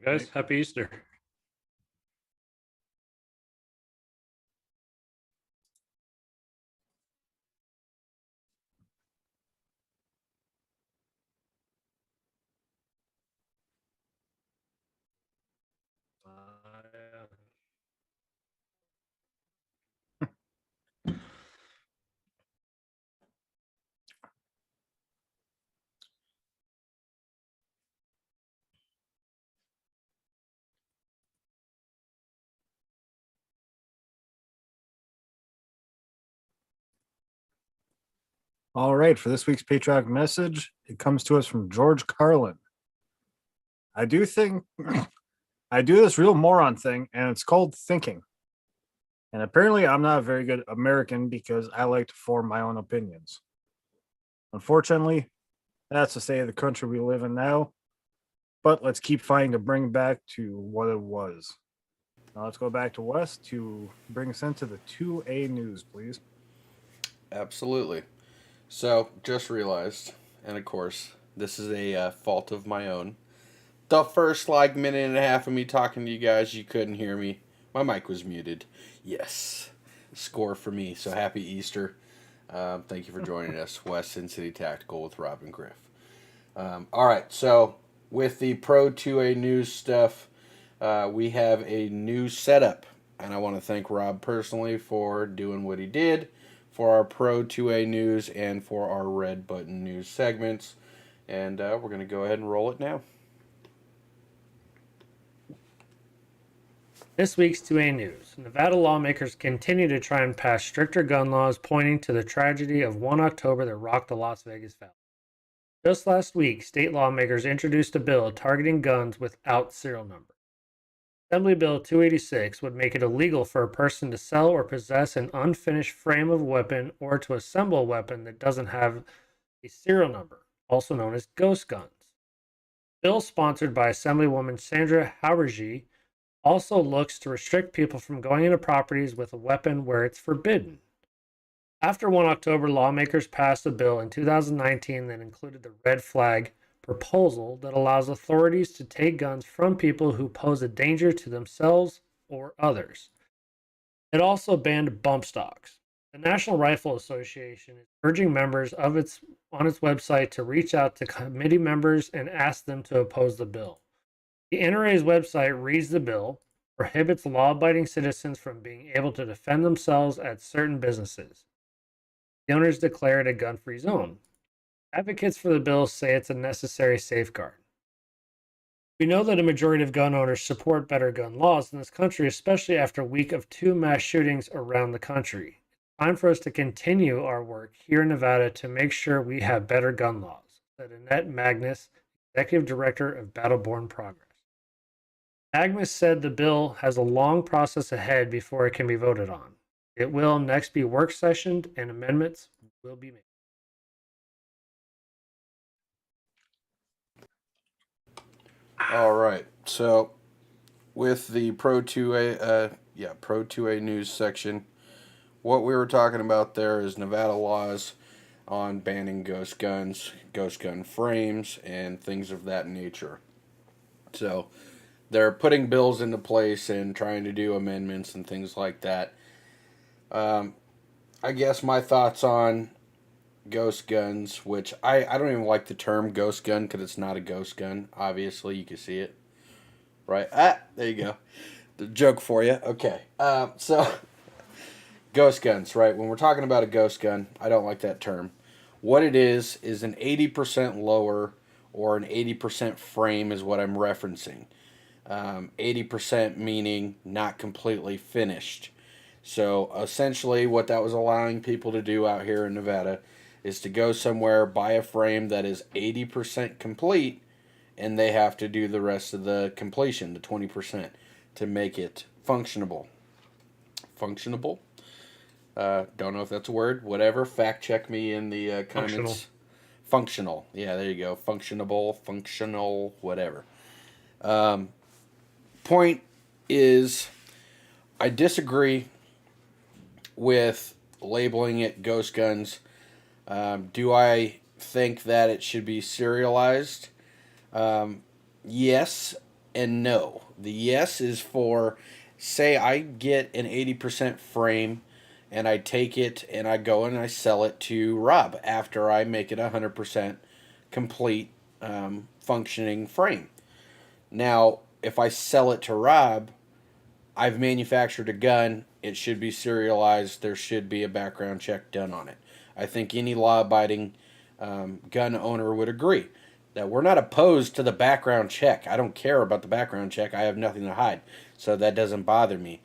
Guys, happy Easter. All right, for this week's patriotic message, it comes to us from George Carlin. I do this real moron thing, and it's called thinking. And apparently, I'm not a very good American because I like to form my own opinions. Unfortunately, that's the state of the country we live in now. But let's keep fighting to bring back to what it was. Now let's go back to Wes to bring us into the 2A news, please. Absolutely. So, just realized, and of course, this is a fault of my own. The first minute and a half of me talking to you guys, you couldn't hear me. My mic was muted. Yes, score for me. So happy Easter. Thank you for joining us, West Sincity Tactical with Rob and Griff. All right, so with the Pro 2A news stuff, we have a new setup, and I want to thank Rob personally for doing what he did for our Pro 2A news and for our Red Button news segments. And we're going to go ahead and roll it now. This week's 2A news. Nevada lawmakers continue to try and pass stricter gun laws, pointing to the tragedy of 1 October that rocked the Las Vegas Valley. Just last week, state lawmakers introduced a bill targeting guns without serial number. Assembly Bill 286 would make it illegal for a person to sell or possess an unfinished frame of a weapon or to assemble a weapon that doesn't have a serial number, also known as ghost guns. Bill sponsored by Assemblywoman Sandra Hawergy also looks to restrict people from going into properties with a weapon where it's forbidden. After 1 October, lawmakers passed a bill in 2019 that included the red flag proposal that allows authorities to take guns from people who pose a danger to themselves or others. It also banned bump stocks. The National Rifle Association is urging members on its website to reach out to committee members and ask them to oppose the bill. The NRA's website reads the bill, prohibits law-abiding citizens from being able to defend themselves at certain businesses. The owners declare it a gun-free zone. Advocates for the bill say it's a necessary safeguard. We know that a majority of gun owners support better gun laws in this country, especially after a week of 2 mass shootings around the country. It's time for us to continue our work here in Nevada to make sure we have better gun laws, said Annette Magnus, Executive Director of Battleborn Progress. Magnus said the bill has a long process ahead before it can be voted on. It will next be work sessioned and amendments will be made. All right. So with the Pro 2A news section, what we were talking about there is Nevada laws on banning ghost guns, ghost gun frames, and things of that nature. So they're putting bills into place and trying to do amendments and things like that. I guess my thoughts on ghost guns, which I don't even like the term ghost gun because it's not a ghost gun. Obviously, you can see it. Right? There you go. The joke for you. Okay. So, ghost guns, right? When we're talking about a ghost gun, I don't like that term. What it is an 80% lower or an 80% frame is what I'm referencing. 80% meaning not completely finished. So essentially, what that was allowing people to do out here in Nevada is to go somewhere, buy a frame that is 80% complete, and they have to do the rest of the completion, the 20%, to make it functionable. Functionable? Don't know if that's a word. Whatever. Fact check me in the comments. Functional. Yeah, there you go. Functionable, functional, whatever. Point is, I disagree with labeling it ghost guns. Do I think that it should be serialized? Yes, and no. The yes is for, say I get an 80% frame and I take it and I go and I sell it to Rob after I make it 100% complete functioning frame. Now, if I sell it to Rob, I've manufactured a gun. It should be serialized. There should be a background check done on it. I think any law abiding gun owner would agree that we're not opposed to the background check. I don't care about the background check. I have nothing to hide. So that doesn't bother me.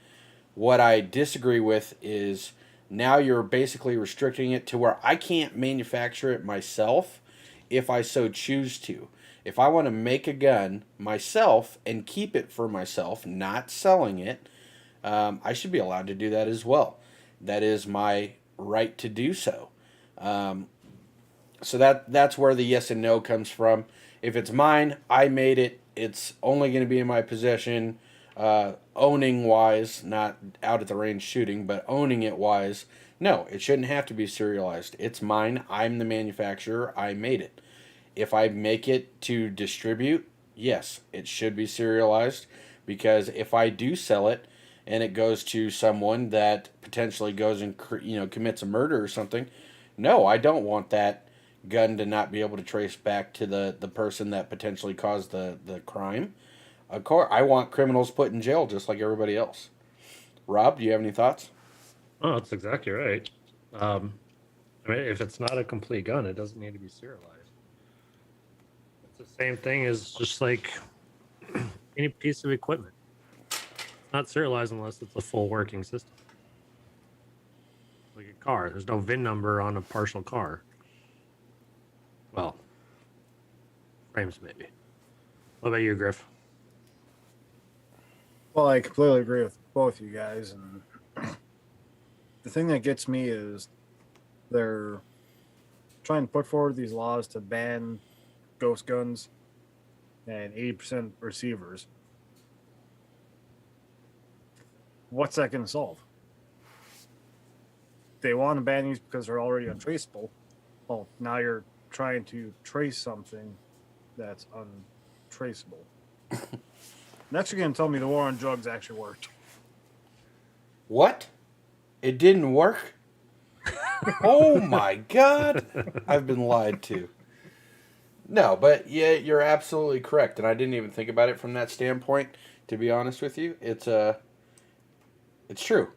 What I disagree with is now you're basically restricting it to where I can't manufacture it myself if I so choose to. If I want to make a gun myself and keep it for myself, not selling it, I should be allowed to do that as well. That is my right to do so. So that's where the yes and no comes from. If it's mine, I made it. It's only going to be in my possession, owning wise, not out at the range shooting, but owning it wise. No, it shouldn't have to be serialized. It's mine. I'm the manufacturer. I made it. If I make it to distribute, yes, it should be serialized, because if I do sell it and it goes to someone that potentially goes and commits a murder or something, no, I don't want that gun to not be able to trace back to the person that potentially caused the crime. Of course, I want criminals put in jail just like everybody else. Rob, do you have any thoughts? Oh, that's exactly right. Um, I mean, if it's not a complete gun, it doesn't need to be serialized. It's the same thing as just like any piece of equipment. It's not serialized unless it's a full working system. Like a car, there's no VIN number on a partial car. Well, frames maybe. What about you, Griff? Well, I completely agree with both you guys, and the thing that gets me is they're trying to put forward these laws to ban ghost guns and 80% receivers. What's that going to solve? They want to ban these because they're already untraceable. Well, now you're trying to trace something that's untraceable. Next, you're going to tell me the war on drugs actually worked. What? It didn't work? Oh my God. I've been lied to. No, but yeah, you're absolutely correct. And I didn't even think about it from that standpoint, to be honest with you. It's true.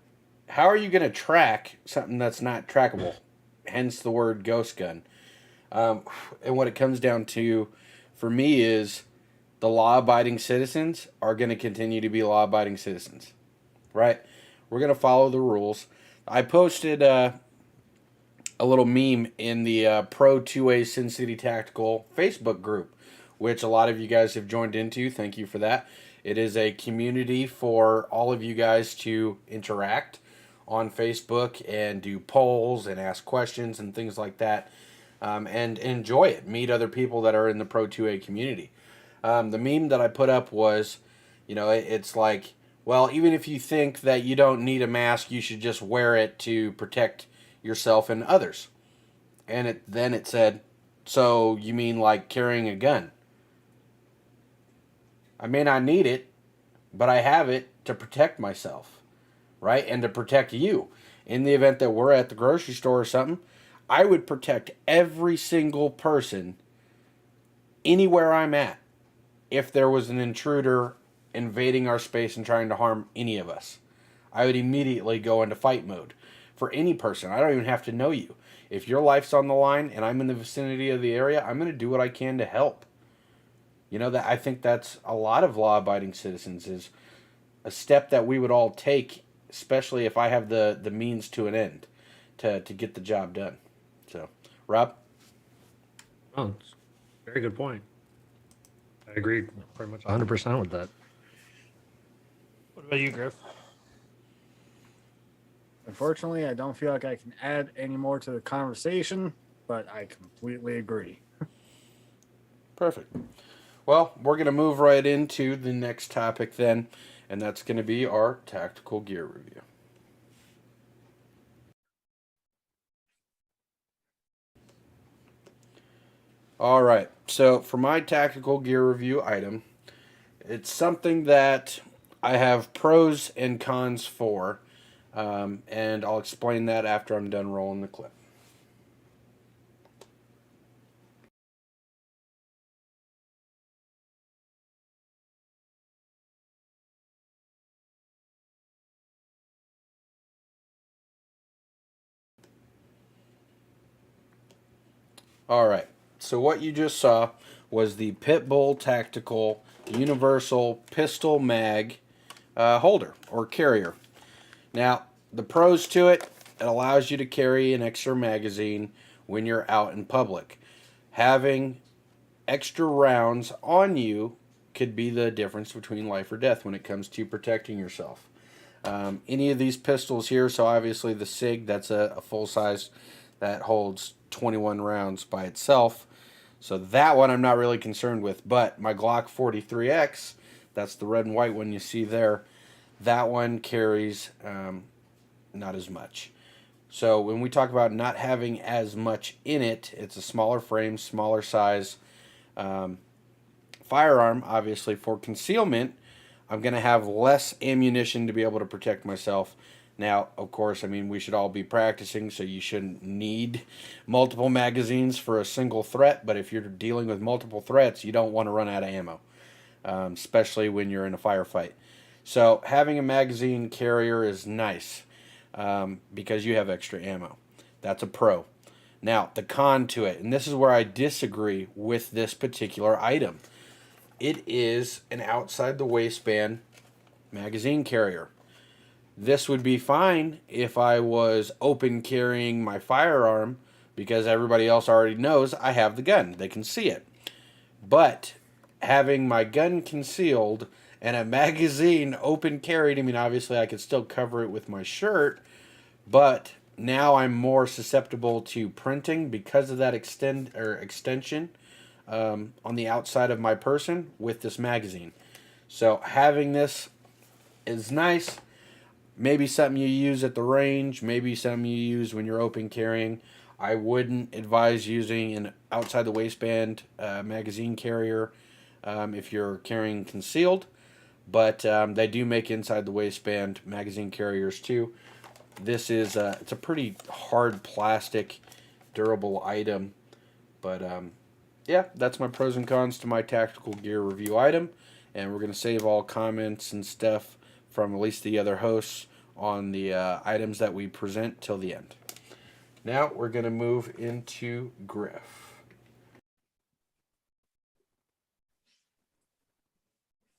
How are you going to track something that's not trackable? Hence the word ghost gun. And what it comes down to for me is the law abiding citizens are going to continue to be law abiding citizens, right? We're going to follow the rules. I posted a little meme in the Pro 2A Sincity Tactical Facebook group, which a lot of you guys have joined into. Thank you for that. It is a community for all of you guys to interact on Facebook and do polls and ask questions and things like that, and enjoy it. Meet other people that are in the Pro 2A community. The meme that I put up was, it's like, well, even if you think that you don't need a mask, you should just wear it to protect yourself and others. And then it said, so you mean like carrying a gun? I may not need it, but I have it to protect myself, right? And to protect you. In the event that we're at the grocery store or something, I would protect every single person anywhere I'm at if there was an intruder invading our space and trying to harm any of us. I would immediately go into fight mode for any person. I don't even have to know you. If your life's on the line and I'm in the vicinity of the area, I'm going to do what I can to help. That I think that's a lot of law-abiding citizens, is a step that we would all take, especially if I have the means to an end to get the job done. So, Rob? Oh, it's a very good point. I agree pretty much 100% with that. What about you, Griff? Unfortunately, I don't feel like I can add any more to the conversation, but I completely agree. Perfect. Well, we're going to move right into the next topic then, and that's going to be our tactical gear review. All right. So, for my tactical gear review item, It's something that I have pros and cons for, and I'll explain that after I'm done rolling the clip. All right. So what you just saw was the Pitbull Tactical Universal Pistol Mag holder or carrier. Now, the pros to it, it allows you to carry an extra magazine when you're out in public. Having extra rounds on you could be the difference between life or death when it comes to protecting yourself. Any of these pistols here, so obviously the SIG, that's a full size that holds 21 rounds by itself. So that one I'm not really concerned with. But my Glock 43X, that's the red and white one you see there, that one carries not as much. So when we talk about not having as much in it, it's a smaller frame, smaller size firearm, obviously for concealment. I'm going to have less ammunition to be able to protect myself. Now, of course, I mean, we should all be practicing, so you shouldn't need multiple magazines for a single threat. But if you're dealing with multiple threats, you don't want to run out of ammo, especially when you're in a firefight. So having a magazine carrier is nice because you have extra ammo. That's a pro. Now, the con to it, and this is where I disagree with this particular item. It is an outside the waistband magazine carrier. This would be fine if I was open carrying my firearm because everybody else already knows I have the gun. They can see it. But having my gun concealed and a magazine open carried, I mean, obviously I could still cover it with my shirt, but now I'm more susceptible to printing because of that extension on the outside of my person with this magazine. So having this is nice. Maybe something you use at the range, maybe something you use when you're open carrying. I wouldn't advise using an outside the waistband magazine carrier if you're carrying concealed, but they do make inside the waistband magazine carriers too. This is it's a pretty hard plastic, durable item, but yeah, that's my pros and cons to my tactical gear review item, and we're gonna save all comments and stuff from at least the other hosts on the items that we present till the end. Now we're going to move into Griff.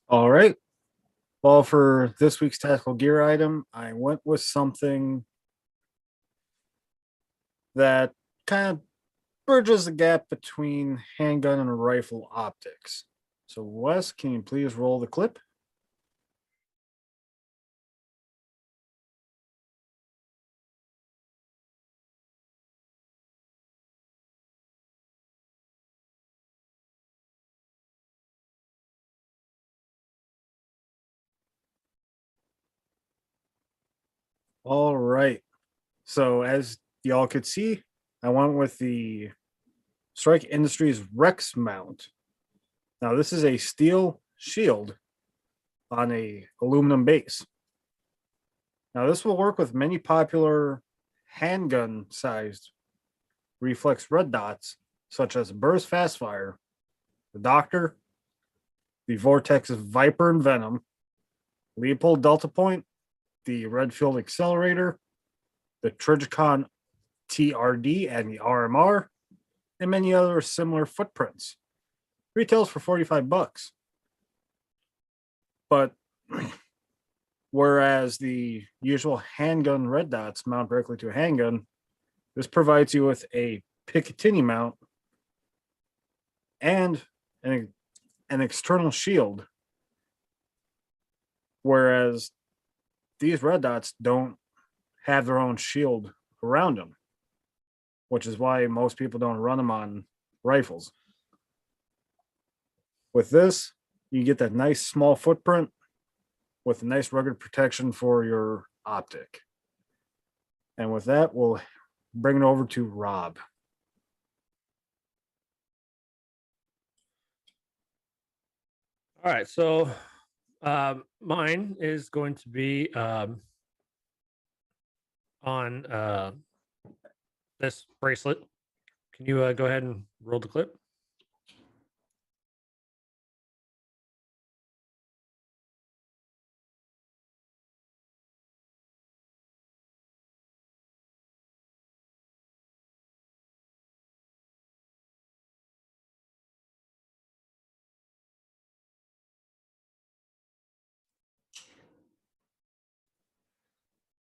All right. Well, for this week's tactical gear item, I went with something that kind of bridges the gap between handgun and rifle optics. So, Wes, can you please roll the clip? All right. So, as y'all could see, I went with the Strike Industries Rex mount. Now, this is a steel shield on a aluminum base. Now, this will work with many popular handgun-sized reflex red dots, such as Burst Fastfire, the Doctor, the Vortex Viper and Venom, Leopold Delta Point, the Redfield Accelerator, the Trigicon TRD and the RMR, and many other similar footprints. Retails for $45. But whereas the usual handgun red dots mount directly to a handgun, this provides you with a Picatinny mount and an external shield. Whereas these red dots don't have their own shield around them, which is why most people don't run them on rifles. With this, you get that nice small footprint with a nice rugged protection for your optic. And with that, we'll bring it over to Rob. All right, so mine is going to be on this bracelet. Can you go ahead and roll the clip?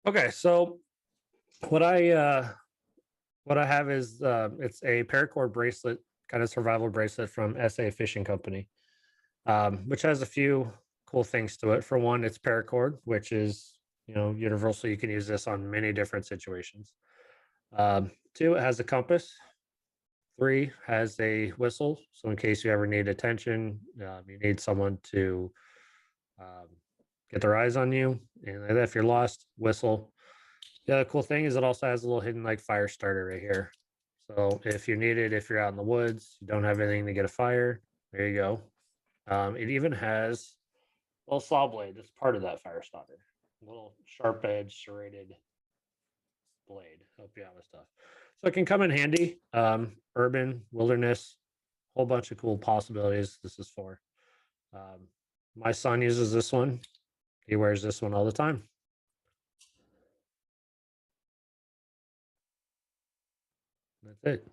Okay, so what I have is it's a paracord bracelet, kind of survival bracelet from SA Fishing Company, which has a few cool things to it. For one, it's paracord, which is universal. You can use this on many different situations. Two, it has a compass. Three, has a whistle, so in case you ever need attention, you need someone to um, get their eyes on you, and if you're lost, whistle. The other cool thing is it also has a little hidden like fire starter right here. So if you need it, if you're out in the woods, you don't have anything to get a fire, there you go. It even has a little saw blade that's part of that fire starter. A little sharp edge serrated blade. Help you out with stuff. So it can come in handy. Urban, wilderness, whole bunch of cool possibilities this is for. Um, my son uses this one. He wears this one all the time. That's it.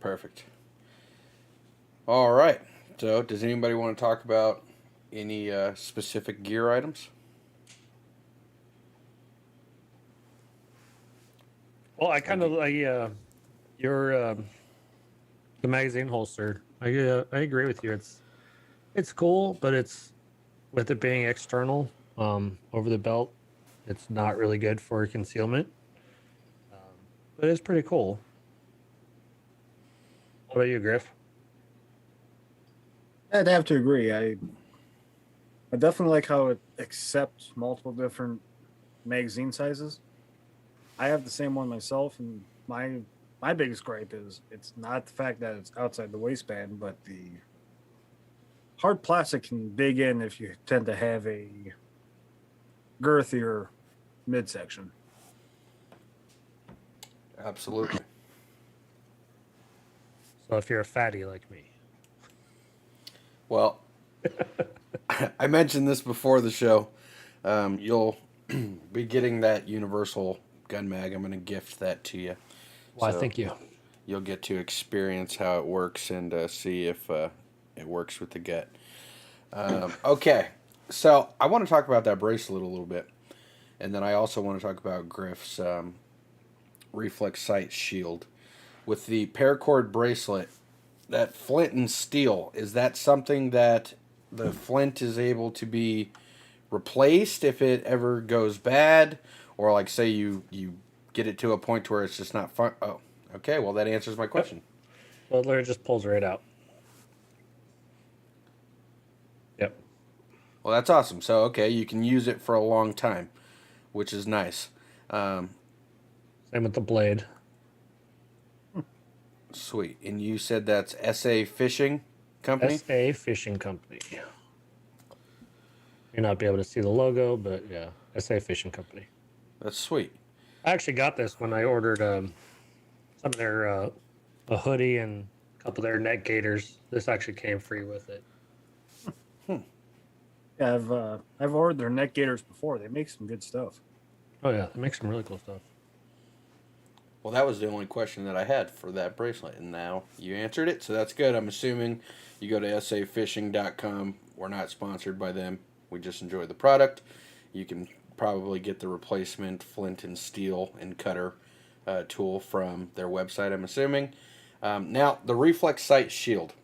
Perfect. All right. So, does anybody want to talk about any specific gear items? Well, I kind of like your the magazine holster. I agree with you. It's cool, but it's with it being external over the belt, it's not really good for concealment. But it's pretty cool. What about you, Griff? I'd have to agree. I definitely like how it accepts multiple different magazine sizes. I have the same one myself, and my biggest gripe is it's not the fact that it's outside the waistband, but the hard plastic can dig in if you tend to have a girthier midsection. Absolutely. So if you're a fatty like me, Well, I mentioned this before the show. You'll be getting that universal gun mag. I'm going to gift that to you. why? So Thank you. you'll get to experience how it works and see if it works with the gut. Okay, so I want to talk about that bracelet a little bit, and then I also want to talk about Griff's reflex sight shield with the paracord bracelet. That flint and steel, is that something that the flint is able to be replaced if it ever goes bad, or like say you get it to a point where it's just not fun? Oh, okay. Well, that answers my question. Well, it literally just pulls right out. Yep. Well, that's awesome. So okay, you can use it for a long time, which is nice. Same with the blade. Sweet. And you said that's SA Fishing Company? SA Fishing Company. You'll not be able to see the logo, but yeah, SA Fishing Company. That's sweet. I actually got this when I ordered some of their a hoodie and a couple of their neck gaiters. This actually came free with it. Yeah, I've ordered their neck gaiters before. They make some good stuff. Oh yeah, they make some really cool stuff. Well, that was the only question that I had for that bracelet, and now you answered it, so that's good. I'm assuming you go to safishing.com. We're not sponsored by them. We just enjoy the product. You can probably get the replacement flint and steel and cutter tool from their website, I'm assuming. Now, the reflex sight shield.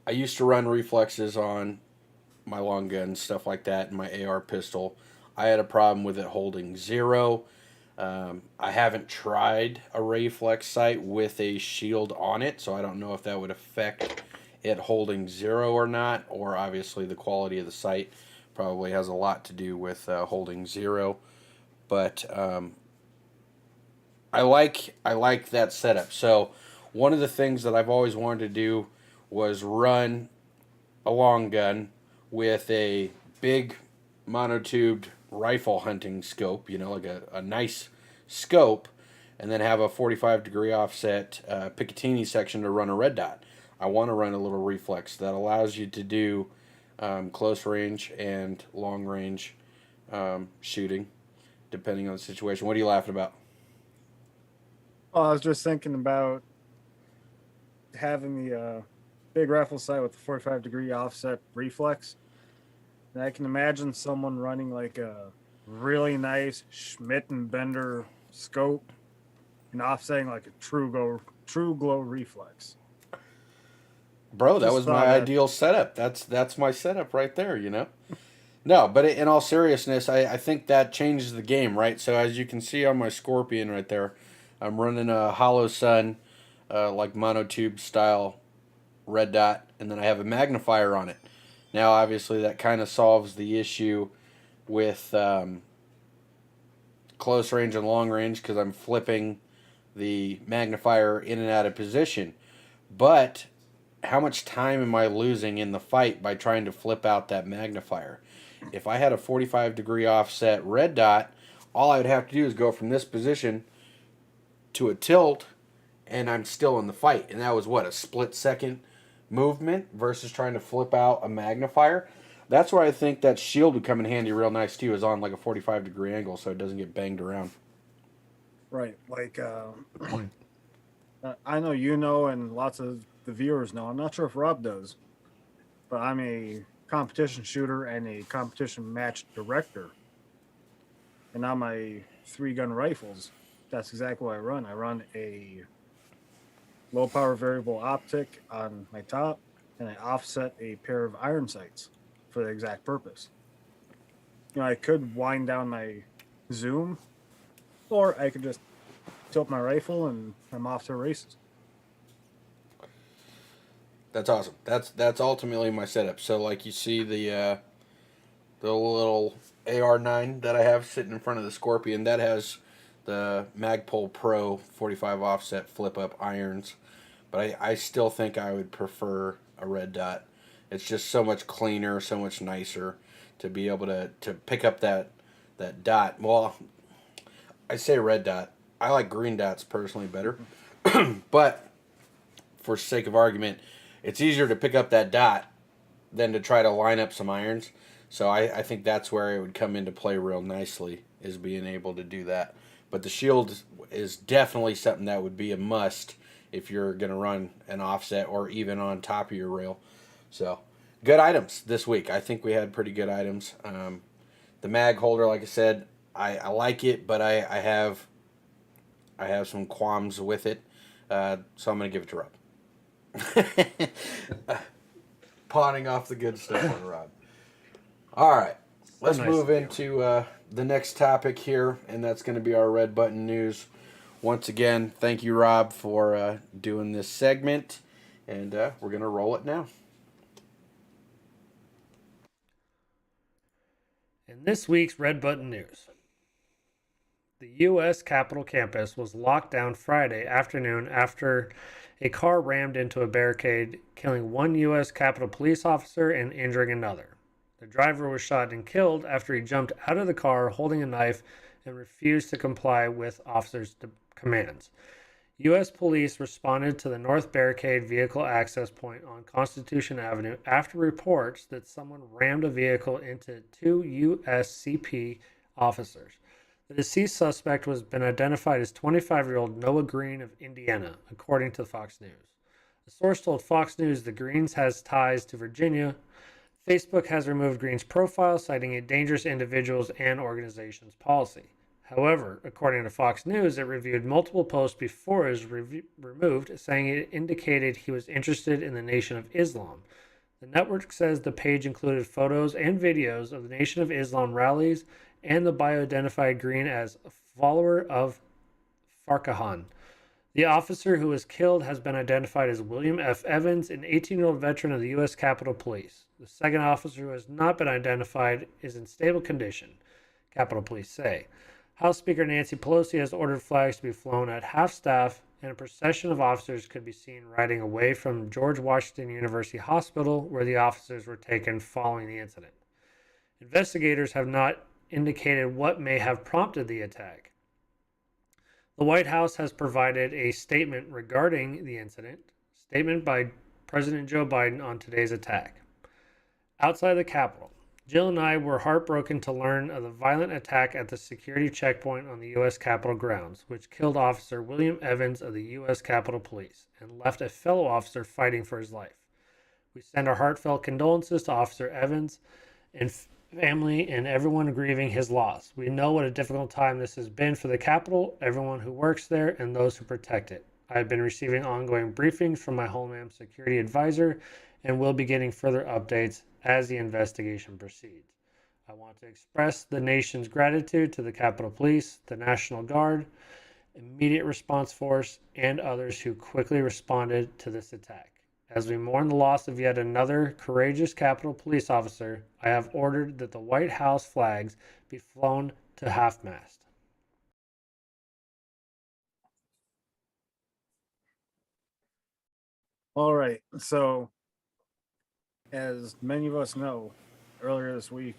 I used to run reflexes on my long guns, stuff like that, and my AR pistol. I had a problem with it holding zero. I haven't tried a reflex sight with a shield on it, so I don't know if that would affect it holding zero or not, or obviously the quality of the sight probably has a lot to do with holding zero. But I like that setup. So one of the things that I've always wanted to do was run a long gun with a big monotubed rifle hunting scope, like a nice scope, and then have a 45-degree offset Picatinny section to run a red dot. I want to run a little reflex that allows you to do close range and long range shooting, depending on the situation. What are you laughing about? Well, I was just thinking about having the big rifle sight with the 45-degree offset reflex. And I can imagine someone running like a really nice Schmidt and Bender scope and offsetting like a true glow reflex. Bro, that Just was thought my that- ideal setup. That's my setup right there, No, but in all seriousness, I think that changes the game, right? So as you can see on my Scorpion right there, I'm running a Hollow Sun, like monotube style red dot, and then I have a magnifier on it. Now, obviously, that kind of solves the issue with close range and long range because I'm flipping the magnifier in and out of position. But how much time am I losing in the fight by trying to flip out that magnifier? If I had a 45-degree offset red dot, all I would have to do is go from this position to a tilt, and I'm still in the fight. And that was what, a split-second movement versus trying to flip out a magnifier? That's where I think that shield would come in handy real nice too, is on like a 45-degree angle so it doesn't get banged around. Right. Like, Good point. I know and lots of the viewers know. I'm not sure if Rob does, but I'm a competition shooter and a competition match director. And on my 3-gun rifles, that's exactly what I run. I run a low power variable optic on my top, and I offset a pair of iron sights for the exact purpose. I could wind down my zoom, or I could just tilt my rifle and I'm off to races. That's awesome. That's ultimately my setup. So like you see the little AR9 that I have sitting in front of the Scorpion, that has the Magpul Pro 45 offset flip up irons. But I still think I would prefer a red dot. It's just so much cleaner, so much nicer to be able to pick up that dot. Well, I say red dot. I like green dots personally better. But for sake of argument, it's easier to pick up that dot than to try to line up some irons. So I think that's where it would come into play real nicely, is being able to do that. But the shield is definitely something that would be a must if you're going to run an offset or even on top of your rail. So, good items this week. I think we had pretty good items. The mag holder, like I said, I like it, but I have some qualms with it. So I'm going to give it to Rob. Pawning off the good stuff on Rob. All right. Let's nice move of you. into the next topic here, and that's going to be our Red Button News. Once again, thank you, Rob, for doing this segment, and we're going to roll it now. In this week's Red Button News, the U.S. Capitol campus was locked down Friday afternoon after a car rammed into a barricade, killing one U.S. Capitol police officer and injuring another. The driver was shot and killed after he jumped out of the car holding a knife and refused to comply with officers' commands. U.S. police responded to the North Barricade vehicle access point on Constitution Avenue after reports that someone rammed a vehicle into two USCP officers. The deceased suspect has been identified as 25-year-old Noah Green of Indiana, according to Fox News. A source told Fox News the Greens has ties to Virginia. Facebook has removed Green's profile, citing a dangerous individuals and organizations policy. However, according to Fox News, it reviewed multiple posts before it was removed, saying it indicated he was interested in the Nation of Islam. The network says the page included photos and videos of the Nation of Islam rallies, and the bio identified Green as a follower of Farkahan. The officer who was killed has been identified as William F. Evans, an 18-year-old veteran of the U.S. Capitol Police. The second officer, who has not been identified, is in stable condition, Capitol Police say. House Speaker Nancy Pelosi has ordered flags to be flown at half-staff and a procession of officers could be seen riding away from George Washington University Hospital, where the officers were taken following the incident. Investigators have not indicated what may have prompted the attack. The White House has provided a statement regarding the incident. Statement by President Joe Biden on today's attack. Outside the Capitol, Jill and I were heartbroken to learn of the violent attack at the security checkpoint on the U.S. Capitol grounds, which killed Officer William Evans of the U.S. Capitol Police and left a fellow officer fighting for his life. We send our heartfelt condolences to Officer Evans and family and everyone grieving his loss. We know what a difficult time this has been for the Capitol, everyone who works there, and those who protect it. I have been receiving ongoing briefings from my Homeland Security Advisor and will be getting further updates as the investigation proceeds. I want to express the nation's gratitude to the Capitol Police, the National Guard, Immediate Response Force, and others who quickly responded to this attack. As we mourn the loss of yet another courageous Capitol Police officer, I have ordered that the White House flags be flown to half-mast. All right. So, as many of us know, earlier this week,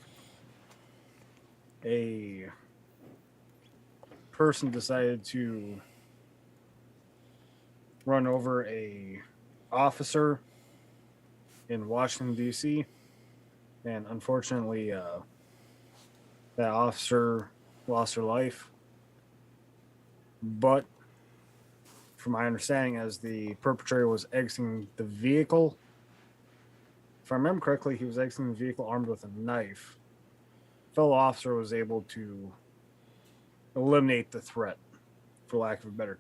a person decided to run over a officer in Washington, D.C., and unfortunately, that officer lost her life. But from my understanding, as the perpetrator was exiting the vehicle, if I remember correctly, he was exiting the vehicle armed with a knife. Fellow officer was able to eliminate the threat, for lack of a better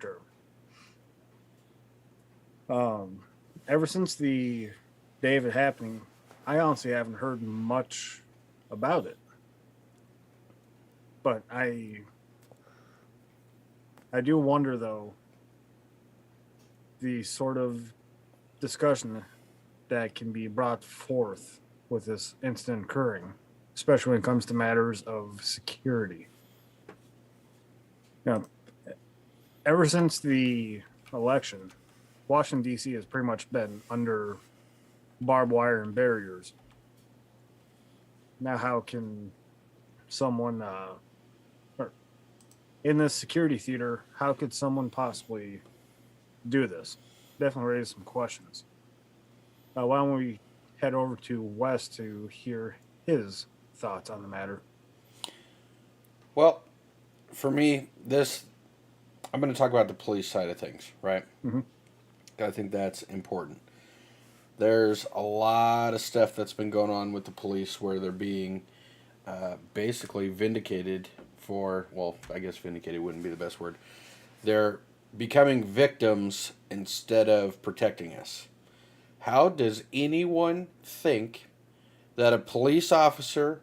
term. Ever since the day of it happening, I honestly haven't heard much about it. But I do wonder, though, the sort of discussion that can be brought forth with this incident occurring, especially when it comes to matters of security. Now, ever since the election, Washington, D.C. has pretty much been under barbed wire and barriers. Now, how can someone, in this security theater, how could someone possibly do this? Definitely raise some questions. Why don't we head over to Wes to hear his thoughts on the matter? Well, for me, I'm going to talk about the police side of things, right? Mm-hmm. I think that's important. There's a lot of stuff that's been going on with the police where they're being basically vindicated for, well, I guess vindicated wouldn't be the best word. They're becoming victims instead of protecting us. How does anyone think that a police officer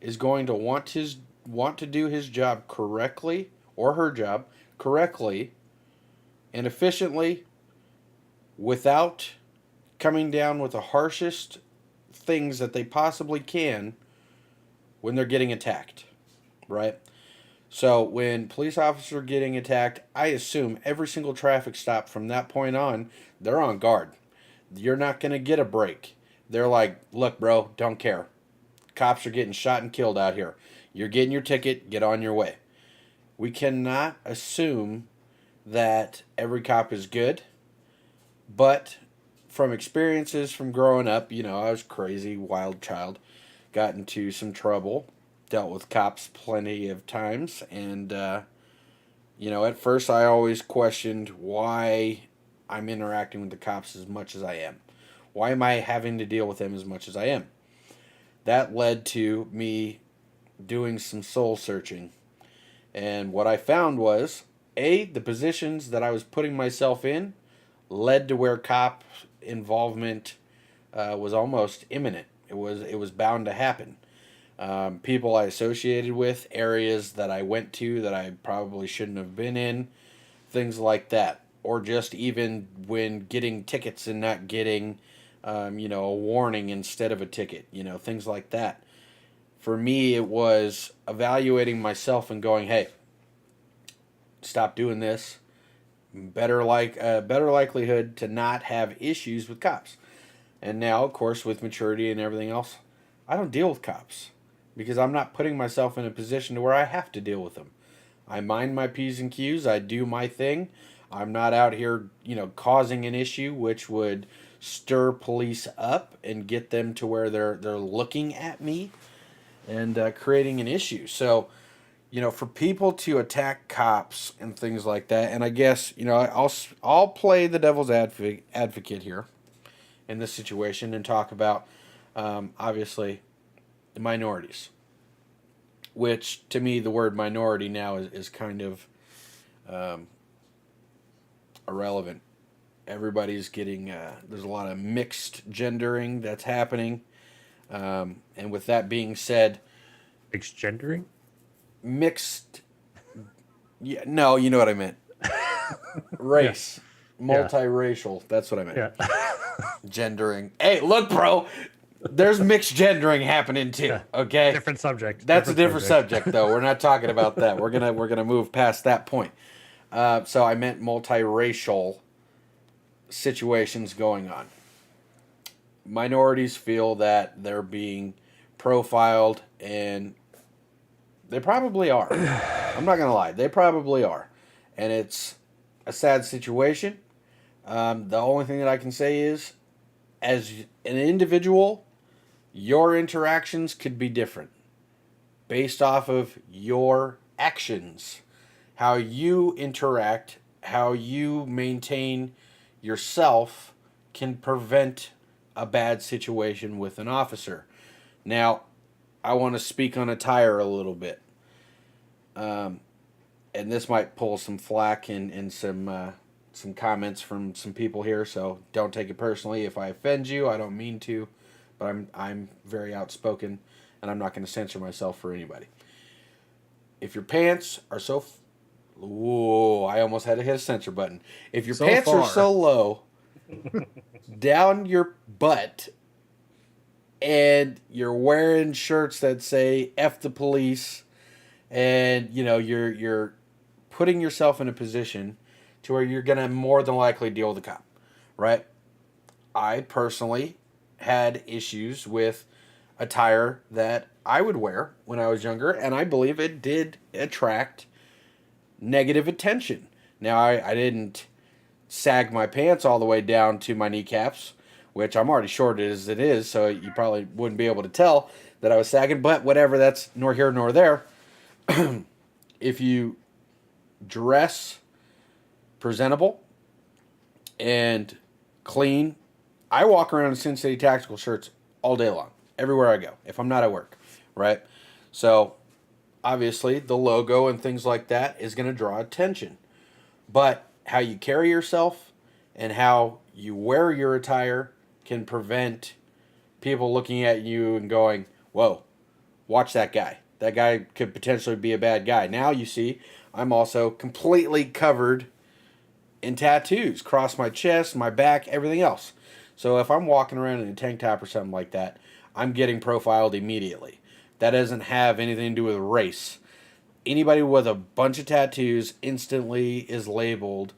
is going to want to do his job correctly, or her job correctly and efficiently, without coming down with the harshest things that they possibly can when they're getting attacked, right? So when police officers are getting attacked, I assume every single traffic stop from that point on, they're on guard. You're not going to get a break. They're like, look, bro, don't care. Cops are getting shot and killed out here. You're getting your ticket, get on your way. We cannot assume that every cop is good, but from experiences from growing up, I was a crazy, wild child, got into some trouble, dealt with cops plenty of times, and, at first I always questioned why I'm interacting with the cops as much as I am. Why am I having to deal with them as much as I am? That led to me doing some soul searching. And what I found was, the positions that I was putting myself in led to where cop involvement was almost imminent. It was bound to happen. People I associated with, areas that I went to that I probably shouldn't have been in, things like that. Or just even when getting tickets and not getting, a warning instead of a ticket, things like that. For me, it was evaluating myself and going, hey, stop doing this. better likelihood to not have issues with cops. And now, of course, with maturity and everything else, I don't deal with cops because I'm not putting myself in a position to where I have to deal with them. I mind my P's and Q's. I do my thing. I'm not out here, causing an issue which would stir police up and get them to where they're looking at me and creating an issue. So, for people to attack cops and things like that, and I guess I'll play the devil's advocate here in this situation and talk about obviously the minorities, which to me the word minority now is kind of irrelevant. Everybody's getting there's a lot of mixed gendering that's happening, and with that being said, Mixed gendering? mixed, yeah, no, you know what I meant. Race, multiracial, that's what I meant. Yeah. Gendering. Hey, look, bro, there's mixed gendering happening too. Okay, Different subject. that's a different subject though. We're not talking about that. We're gonna move past that point. So I meant multiracial situations going on. Minorities feel that they're being profiled, and they probably are. I'm not gonna lie, they probably are, and it's a sad situation. The only thing that I can say is, as an individual, your interactions could be different based off of your actions, how you interact, how you maintain yourself can prevent a bad situation with an officer. Now, I want to speak on attire a little bit. And this might pull some flack and some comments from some people here, so don't take it personally. If I offend you, I don't mean to, but I'm very outspoken, and I'm not going to censor myself for anybody. If your pants are so... Whoa, I almost had to hit a censor button. If your pants are so low down your butt and you're wearing shirts that say F the police, and you're putting yourself in a position to where you're going to more than likely deal with a cop, right? I personally had issues with attire that I would wear when I was younger, and I believe it did attract negative attention. Now, I didn't sag my pants all the way down to my kneecaps, which I'm already short as it is, so you probably wouldn't be able to tell that I was sagging, but whatever, that's nor here nor there. If you dress presentable and clean, I walk around in Sincity tactical shirts all day long, everywhere I go, if I'm not at work, right? So, obviously, the logo and things like that is going to draw attention. But how you carry yourself and how you wear your attire can prevent people looking at you and going, whoa, watch that guy. That guy could potentially be a bad guy. Now you see, I'm also completely covered in tattoos, across my chest, my back, everything else. So if I'm walking around in a tank top or something like that, I'm getting profiled immediately. That doesn't have anything to do with race. Anybody with a bunch of tattoos instantly is labeled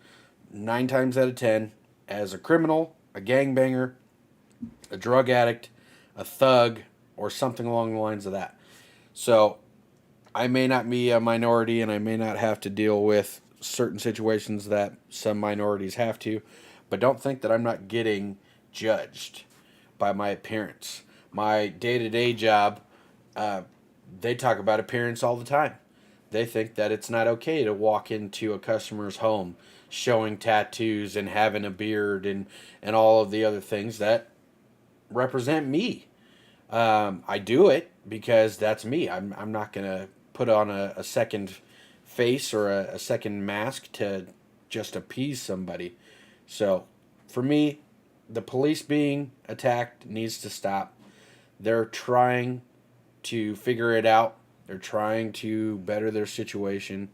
9 times out of 10 as a criminal, a gangbanger, a drug addict, a thug, or something along the lines of that. So I may not be a minority, and I may not have to deal with certain situations that some minorities have to, but don't think that I'm not getting judged by my appearance. My day-to-day job, they talk about appearance all the time. They think that it's not okay to walk into a customer's home showing tattoos and having a beard and all of the other things that represent me. I do it because that's me. I'm not going to put on a second face or a second mask to just appease somebody. So, for me, the police being attacked needs to stop. They're trying to figure it out. They're trying to better their situation.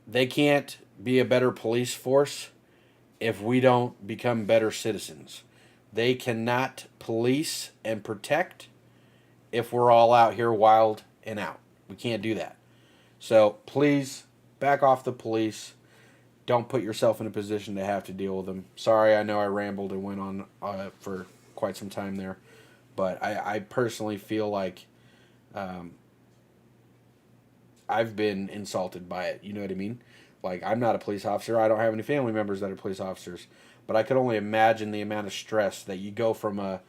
They can't be a better police force if we don't become better citizens. They cannot police and protect if we're all out here wild and out. We can't do that. So please back off the police. don't put yourself in a position to have to deal with them. Sorry, I know I rambled and went on for quite some time there, but I personally feel like I've been insulted by it. You know what I mean? Like, I'm not a police officer. I don't have any family members that are police officers. But I could only imagine the amount of stress that you go from an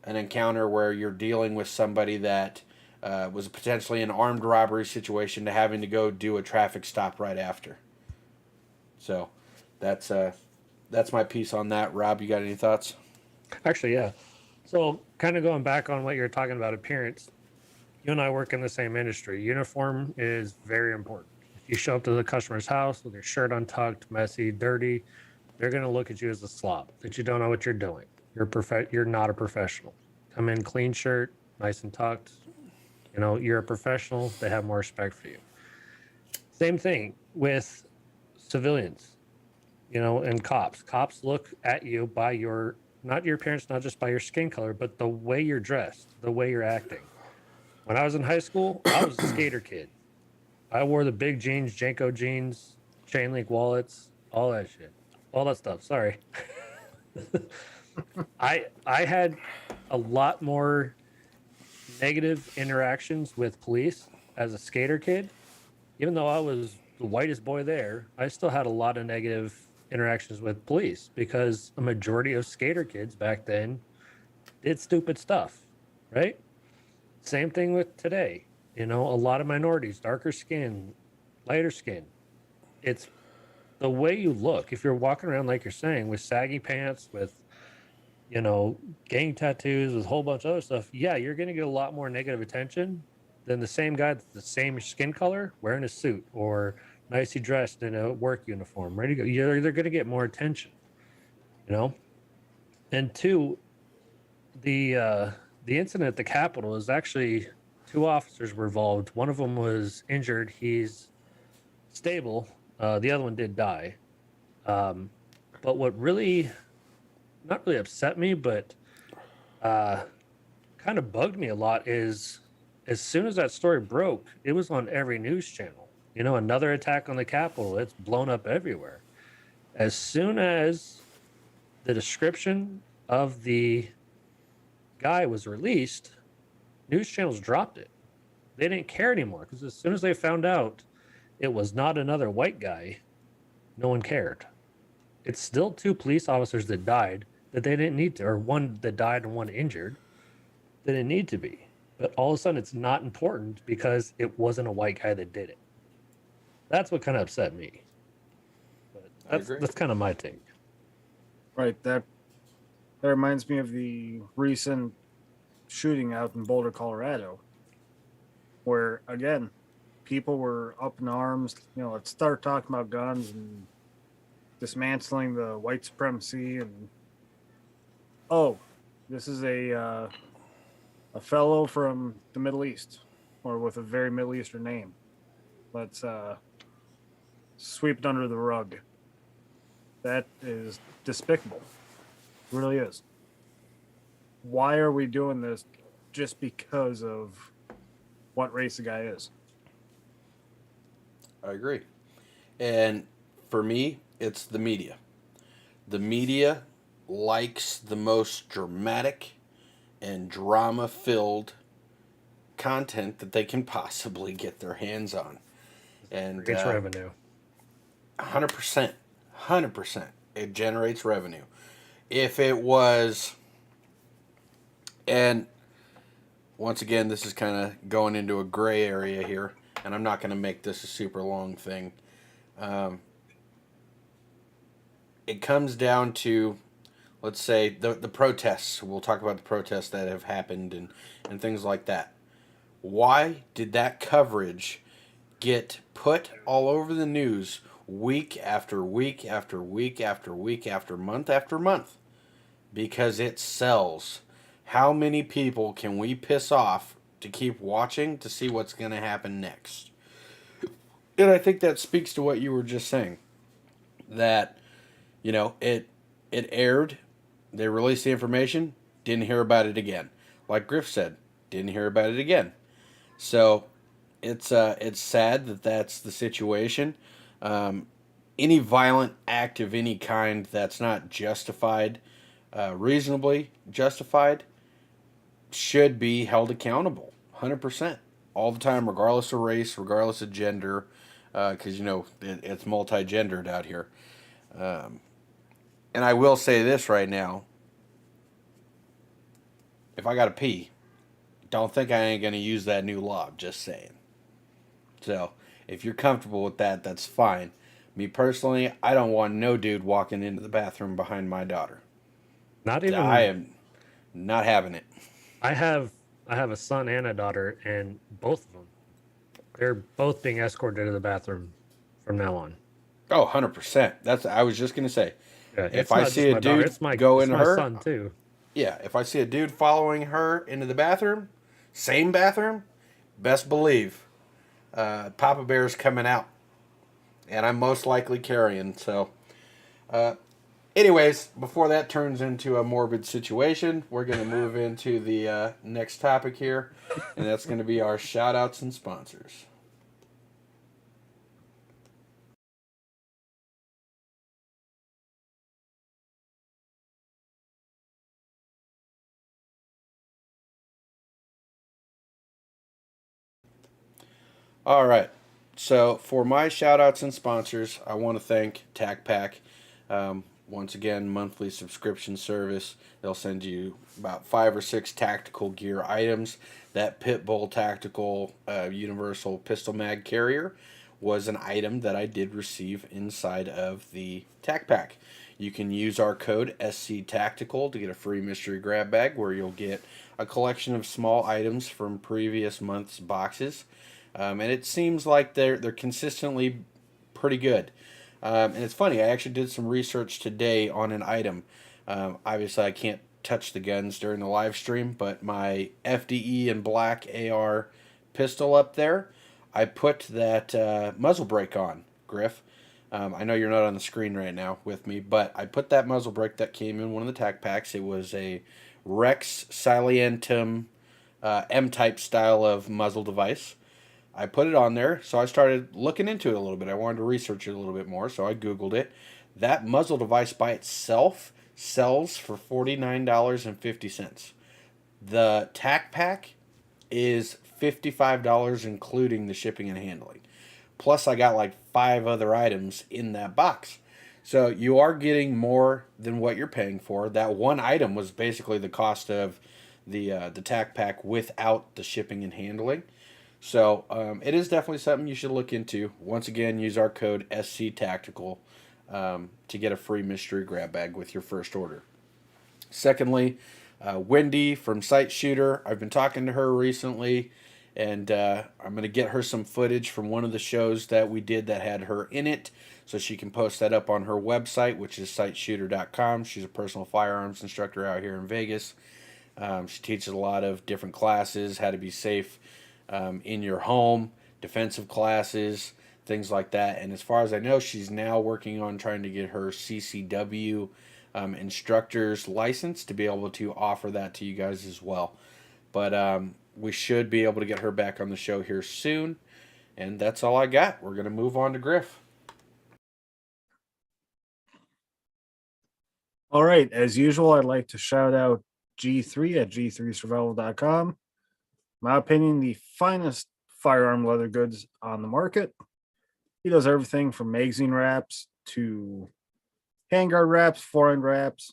encounter where you're dealing with somebody that was potentially an armed robbery situation to having to go do a traffic stop right after. So that's my piece on that. Rob, you got any thoughts? Actually, yeah. So, kind of going back on what you're talking about appearance, you and I work in the same industry. Uniform is very important. If you show up to the customer's house with your shirt untucked, messy, dirty, they're going to look at you as a slob, that you don't know what you're doing. You're not a professional. Come in clean shirt, nice and tucked. You know, you're a professional. They have more respect for you. Same thing with civilians, you know, and cops. Cops look at you by your, not your appearance, not just by your skin color, but the way you're dressed, the way you're acting. When I was in high school, I was a skater kid. I wore the big jeans, Janko jeans, chain link wallets, all that shit, all that stuff. Sorry. I had a lot more negative interactions with police as a skater kid. Even though I was the whitest boy there, I still had a lot of negative interactions with police because a majority of skater kids back then did stupid stuff, right? Same thing with today. You know, a lot of minorities, darker skin, lighter skin. It's the way you look. If you're walking around, like you're saying, with saggy pants, with, you know, gang tattoos, with a whole bunch of other stuff, yeah, you're going to get a lot more negative attention than the same guy that's the same skin color wearing a suit or nicely dressed in a work uniform, ready to go. They're going to get more attention, you know? And two, the incident at the Capitol is actually two officers were involved. One of them was injured. He's stable. The other one did die. But what really, not really upset me, but kind of bugged me a lot is as soon as that story broke, it was on every news channel. You know, another attack on the Capitol, it's blown up everywhere. As soon as the description of the guy was released, news channels dropped it. They didn't care anymore because as soon as they found out it was not another white guy, no one cared. It's still two police officers that died that they didn't need to, or one that died and one injured that didn't need to be. But all of a sudden, it's not important because it wasn't a white guy that did it. That's what kind of upset me. But that's kind of my take. Right. That reminds me of the recent shooting out in Boulder, Colorado, where again, people were up in arms. You know, let's start talking about guns and dismantling the white supremacy. And oh, this is a fellow from the Middle East, or with a very Middle Eastern name. Let's sweep it under the rug. That is despicable. It really is. Why are we doing this just because of what race the guy is? I agree. And for me, it's the media. The media likes the most dramatic and drama-filled content that they can possibly get their hands on. And It's revenue. 100%. 100%. It generates revenue. If it was, and once again, this is kind of going into a gray area here, and I'm not going to make this a super long thing. It comes down to, let's say, the protests. We'll talk about the protests that have happened and things like that. Why did that coverage get put all over the news week after week after week after week after month? Because it sells. How many people can we piss off to keep watching to see what's going to happen next? And I think that speaks to what you were just saying. That, you know, it aired, they released the information, didn't hear about it again. Like Griff said, didn't hear about it again. So it's sad that that's the situation. any violent act of any kind that's not justified, reasonably justified, should be held accountable 100% all the time, regardless of race, regardless of gender, because it's multi-gendered out here. And I will say this right now: if I got to pee, don't think I ain't gonna use that new law. Just saying. So if you're comfortable with that, that's fine. Me personally, I don't want no dude walking into the bathroom behind my daughter. Not I even. am not having it. I have a son and a daughter, and both of them, they're both being escorted to the bathroom from now on. Oh, 100%. That's I was just gonna say. Yeah, If it's I not see just a my daughter; dude go it's into my her, son too. yeah, if I see a dude following her into the bathroom, same bathroom, best believe Papa Bear's coming out, and I'm most likely carrying. So, anyways, before that turns into a morbid situation, we're going to move into the next topic here, and that's going to be our shout outs and sponsors. All right. So for my shout outs and sponsors, I want to thank TacPack. Once again, monthly subscription service. They'll send you about 5 or 6 tactical gear items. That Pitbull Tactical Universal Pistol Mag Carrier was an item that I did receive inside of the TacPack. You can use our code SC Tactical to get a free mystery grab bag where you'll get a collection of small items from previous month's boxes. And it seems like they're consistently pretty good. And it's funny, I actually did some research today on an item. Obviously, I can't touch the guns during the live stream, but my FDE and black AR pistol up there, I put that muzzle brake on, Griff. I know you're not on the screen right now with me, but I put that muzzle brake that came in one of the tac packs. It was a Rex Salientum M-type style of muzzle device. I put it on there, so I started looking into it a little bit. I wanted to research it a little bit more, so I Googled it. That muzzle device by itself sells for $49.50. The tac pack is $55, including the shipping and handling. Plus, I got like 5 other items in that box. So you are getting more than what you're paying for. That one item was basically the cost of the tac pack without the shipping and handling. So it is definitely something you should look into. Once again, use our code SC Tactical to get a free mystery grab bag with your first order. Secondly, Wendy from Sight Shooter. I've been talking to her recently, and I'm going to get her some footage from one of the shows that we did that had her in it, so she can post that up on her website, which is sightshooter.com. She's a personal firearms instructor out here in Vegas. She teaches a lot of different classes, how to be safe in your home, defensive classes, things like that. And as far as I know, she's now working on trying to get her CCW instructor's license to be able to offer that to you guys as well. But we should be able to get her back on the show here soon. And that's all I got. We're going to move on to Griff. All right. As usual, I'd like to shout out G3 at g3survival.com. My opinion, the finest firearm leather goods on the market. He does everything from magazine wraps to handguard wraps, forehand wraps,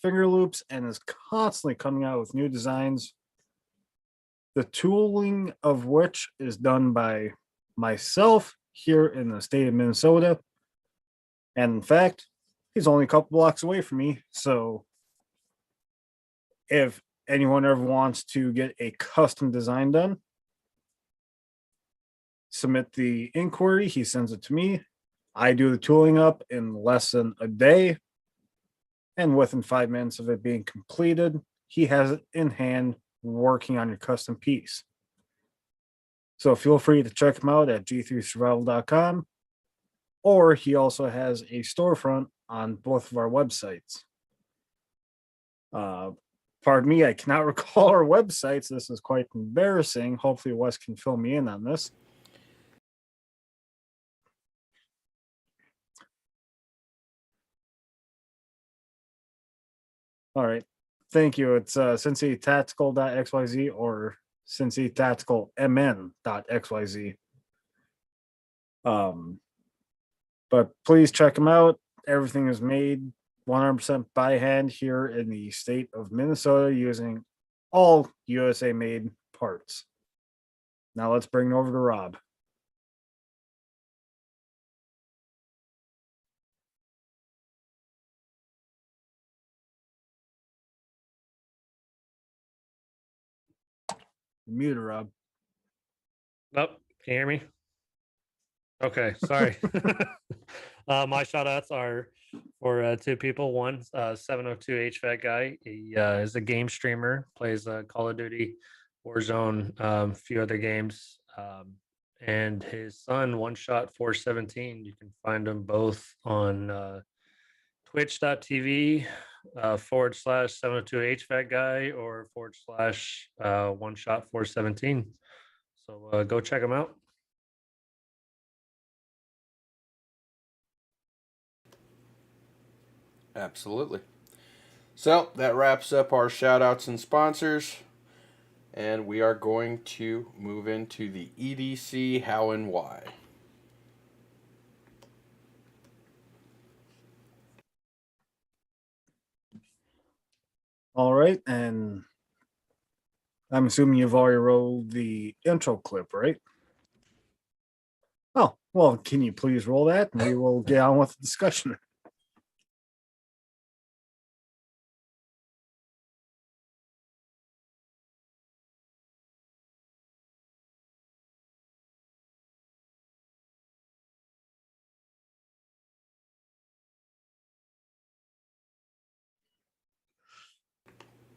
finger loops, and is constantly coming out with new designs. The tooling of which is done by myself here in the state of Minnesota. And in fact, he's only a couple blocks away from me. So if anyone ever wants to get a custom design done, submit the inquiry. He sends it to me. I do the tooling up in less than a day. And within 5 minutes of it being completed, he has it in hand working on your custom piece. So feel free to check him out at g3survival.com. Or he also has a storefront on both of our websites. Pardon me, I cannot recall our websites. This is quite embarrassing. Hopefully, Wes can fill me in on this. All right. Thank you. It's cincytactical.xyz or cincytacticalmn.xyz. But please check them out. Everything is made 100% by hand here in the state of Minnesota using all USA made parts. Now let's bring it over to Rob. You're muted, Rob. Nope. Can you hear me? Okay, sorry. My shout outs are for two people. One, 702 HVAC guy. He is a game streamer, plays Call of Duty, Warzone, a few other games. And his son, One Shot 417. You can find them both on twitch.tv / 702 HVAC guy or / One Shot 417. So go check them out. Absolutely. So that wraps up our shout outs and sponsors. And we are going to move into the EDC how and why. All right. And I'm assuming you've already rolled the intro clip, right? Oh, well, can you please roll that? And we will get on with the discussion.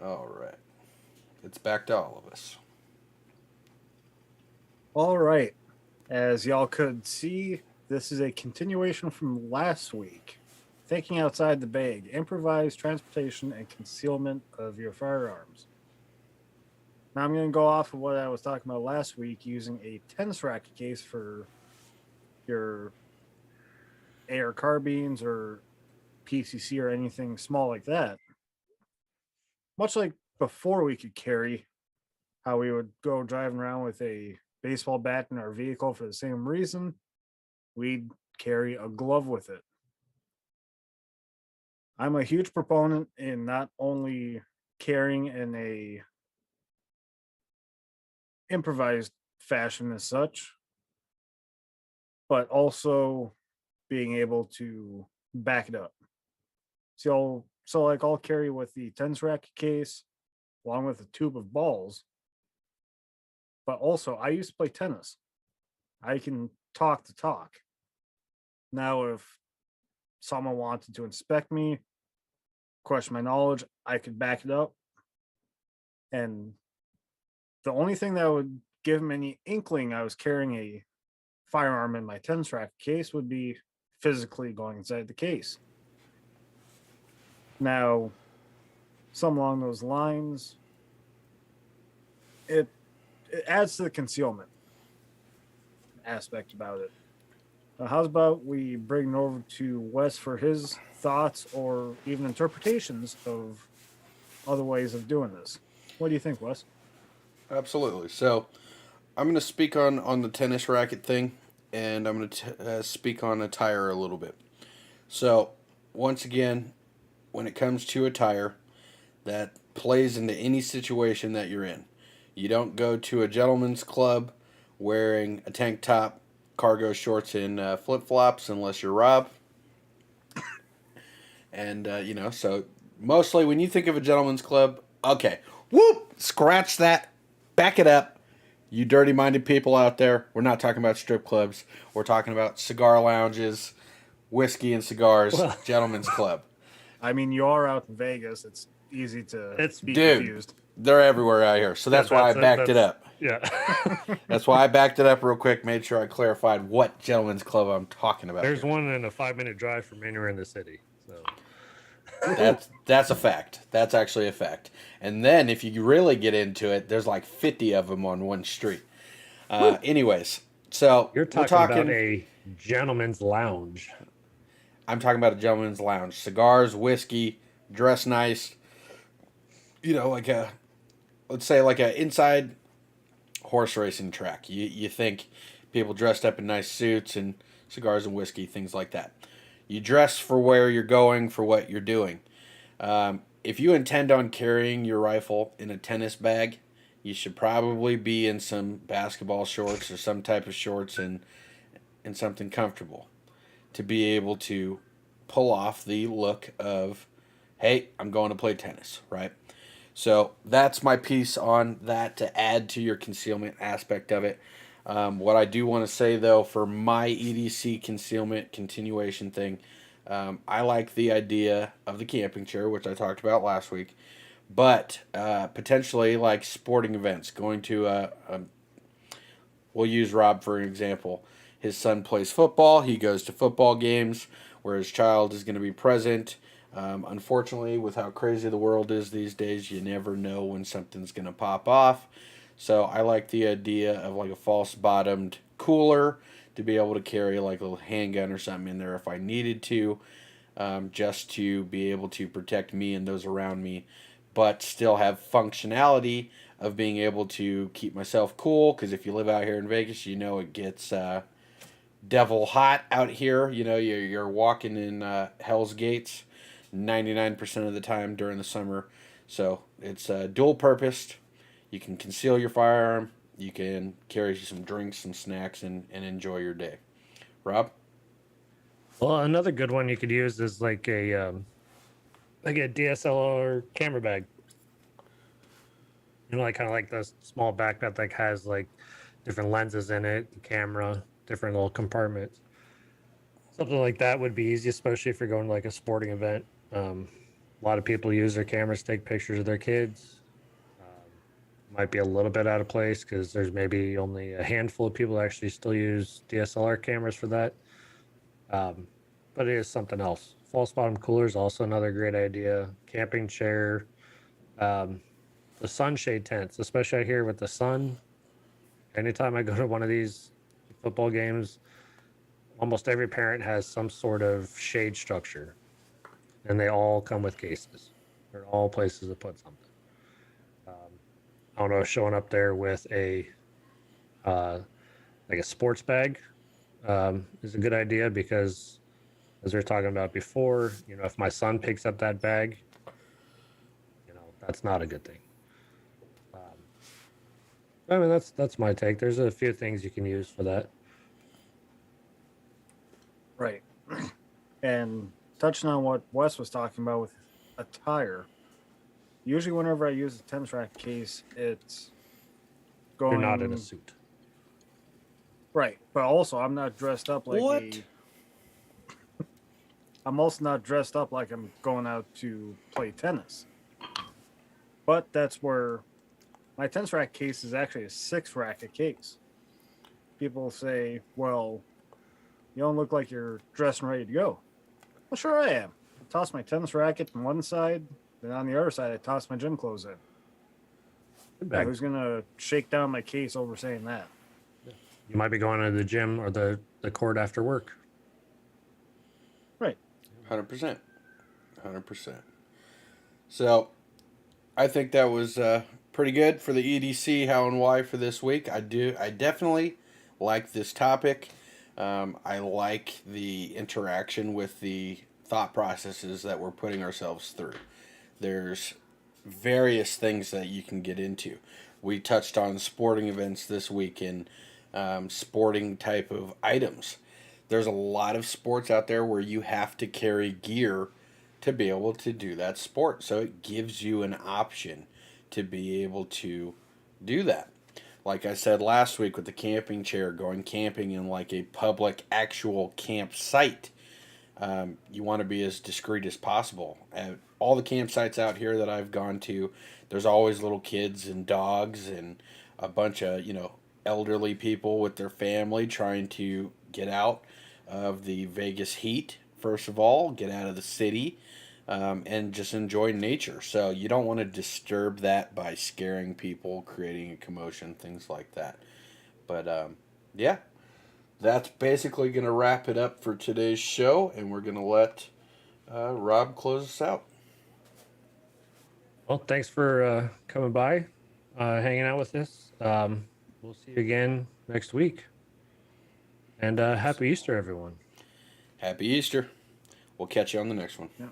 All right. It's back to all of us. All right. As y'all could see, this is a continuation from last week. Thinking outside the bag, improvised transportation and concealment of your firearms. Now I'm going to go off of what I was talking about last week using a tennis racket case for your AR carbines or PCC or anything small like that. Much like before we could carry, how we would go driving around with a baseball bat in our vehicle for the same reason, we'd carry a glove with it. I'm a huge proponent in not only carrying in a improvised fashion as such, but also being able to back it up. So I'll carry with the tennis racket case along with a tube of balls. But also I used to play tennis. I can talk the talk. Now if someone wanted to inspect me, question my knowledge, I could back it up. And the only thing that would give them any inkling I was carrying a firearm in my tennis racket case would be physically going inside the case. Now, some along those lines, it adds to the concealment aspect about it. Now, how's about we bring it over to Wes for his thoughts or even interpretations of other ways of doing this? What do you think, Wes? Absolutely. So I'm going to speak on the tennis racket thing, and I'm going to speak on attire a little bit. So once again, when it comes to attire, that plays into any situation that you're in. You don't go to a gentleman's club wearing a tank top, cargo shorts, and flip-flops unless you're Rob. And, so mostly when you think of a gentleman's club, okay, whoop, scratch that, back it up. You dirty-minded people out there, we're not talking about strip clubs. We're talking about cigar lounges, whiskey and cigars, gentleman's club. I mean, you are out in Vegas. It's easy to be confused. They're everywhere out here. So that's why I backed it up. Yeah. That's why I backed it up real quick, made sure I clarified what gentleman's club I'm talking about. There's one in a 5-minute drive from anywhere in the city. So that's a fact. That's actually a fact. And then if you really get into it, there's like 50 of them on one street. Anyways, so you're talking about a gentleman's lounge. I'm talking about a gentleman's lounge. Cigars, whiskey, dress nice. like let's say like a inside horse racing track. You think people dressed up in nice suits and cigars and whiskey, things like that. You dress for where you're going, for what you're doing. If you intend on carrying your rifle in a tennis bag, you should probably be in some basketball shorts or some type of shorts and something comfortable to be able to pull off the look of, hey, I'm going to play tennis, right? So that's my piece on that to add to your concealment aspect of it. What I do want to say though, for my EDC concealment continuation thing, I like the idea of the camping chair, which I talked about last week, but potentially like sporting events, going to we'll use Rob for an example. His son plays football. He goes to football games where his child is going to be present. Unfortunately, with how crazy the world is these days, you never know when something's going to pop off. So I like the idea of like a false bottomed cooler to be able to carry like a little handgun or something in there if I needed to, just to be able to protect me and those around me, but still have functionality of being able to keep myself cool. Because if you live out here in Vegas, you know it gets devil hot out here. You know, you're walking in Hell's Gates 99% of the time during the summer. So it's dual purposed. You can conceal your firearm. You can carry some drinks, some snacks, and enjoy your day. Rob? Well, another good one you could use is like a DSLR camera bag. You know, like kind of like the small backpack that like has like different lenses in it, the camera, different little compartments. Something like that would be easy, especially if you're going to like a sporting event. A lot of people use their cameras to take pictures of their kids. Might be a little bit out of place because there's maybe only a handful of people that actually still use DSLR cameras for that. Um, but it is something else. False bottom cooler is also another great idea. Camping chair, um, the sunshade tents, especially out here with the sun. Anytime I go to one of these football games, almost every parent has some sort of shade structure, and they all come with cases. They're all places to put something. I don't know, showing up there with a uh, like a sports bag is a good idea because, as we were talking about before, you know, if my son picks up that bag, you know, that's not a good thing. Um, I mean, that's my take. There's a few things you can use for that. Right. And touching on what Wes was talking about with attire, usually whenever I use a tennis racket case, it's You're not in a going suit. right. But also, I'm not dressed up like What? I'm also not dressed up like I'm going out to play tennis. But that's where my tennis racket case is actually a 6 racket case. People say, well, you don't look like you're dressed and ready to go. Well, sure I am. I toss my tennis racket on one side, then on the other side, I toss my gym clothes in. Good Yeah, bag. who's going to shake down my case over saying that? You might be going to the gym or the court after work. Right. 100%. 100%. So I think that was pretty good for the EDC how and why for this week. I definitely like this topic. I like the interaction with the thought processes that we're putting ourselves through. There's various things that you can get into. We touched on sporting events this week and sporting type of items. There's a lot of sports out there where you have to carry gear to be able to do that sport. So it gives you an option to be able to do that. Like I said last week with the camping chair, going camping in like a public actual campsite, you want to be as discreet as possible. At all the campsites out here that I've gone to, there's always little kids and dogs and a bunch of, elderly people with their family trying to get out of the Vegas heat, first of all, get out of the city, and just enjoy nature. So you don't want to disturb that by scaring people, creating a commotion, things like that. But yeah, that's basically going to wrap it up for today's show, and we're going to let Rob close us out. Well, thanks for coming by, hanging out with us. We'll see you again next week. And happy Easter, everyone. Happy Easter. We'll catch you on the next one. Yeah.